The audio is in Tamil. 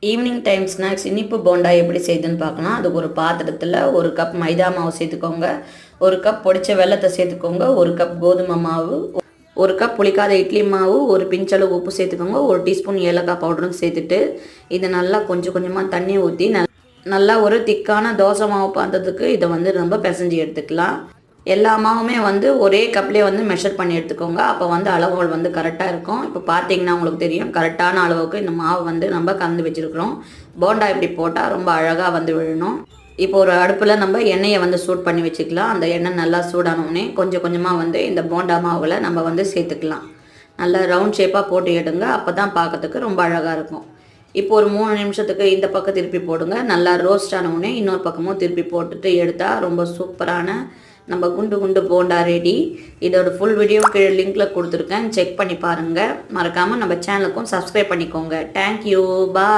ஈவினிங் டைம் ஸ்நாக்ஸ் இனிப்பு போண்டா எப்படி செய்யுதுன்னு பார்க்கலாம். அதுக்கு ஒரு பாத்திரத்தில் 1 கப் மைதா மாவு சேர்த்துக்கோங்க, 1 கப் பொடிச்ச வெல்லத்தை சேர்த்துக்கோங்க, 1 கப் கோதுமை மாவு, 1 கப் புளிக்காத இட்லி மாவு, ஒரு பிஞ்சளவு உப்பு சேர்த்துக்கோங்க, 1 டீஸ்பூன் ஏலக்காய் பவுடரும் சேர்த்துட்டு இதை நல்லா கொஞ்சம் கொஞ்சமாக தண்ணி ஊற்றி நல்லா ஒரு திக்கான தோசை மாவு பார்த்ததுக்கு இதை ரொம்ப பிசைஞ்சு எடுத்துக்கலாம். எல்லா மாவுமே ஒரே கப்லேயே மெஷர் பண்ணி எடுத்துக்கோங்க. அப்போ அளவுகள் கரெக்டாக இருக்கும். இப்போ பார்த்தீங்கன்னா உங்களுக்கு தெரியும் கரெக்டான அளவுக்கு இந்த மாவு நம்ம கலந்து வச்சுருக்குறோம். போண்டா இப்படி போட்டால் ரொம்ப அழகாக விழணும். இப்போ ஒரு அடுப்பில் நம்ம எண்ணெயை சூட் பண்ணி வச்சுக்கலாம். அந்த எண்ணெய் நல்லா சூடானோடனே கொஞ்சம் கொஞ்சமாக இந்த போண்டா மாவில் நம்ம சேர்த்துக்கலாம். நல்லா ரவுண்ட் ஷேப்பாக போட்டு எடுங்க. அப்போ தான் பார்க்கறதுக்கு ரொம்ப அழகாக இருக்கும். இப்போ ஒரு 3 நிமிஷத்துக்கு இந்த பக்கம் திருப்பி போடுங்க. நல்லா ரோஸ்ட் ஆனவுடனே இன்னொரு பக்கமும் திருப்பி போட்டுட்டு எடுத்தால் ரொம்ப சூப்பரான நம்ம குண்டு குண்டு போண்டா ரெடி. இதோட ஃபுல் வீடியோ கீழே லிங்க்கில் கொடுத்துருக்கேன், செக் பண்ணி பாருங்கள். மறக்காமல் நம்ம சேனலுக்கும் சப்ஸ்கிரைப் பண்ணிக்கோங்க. தேங்க்யூ, பாய்.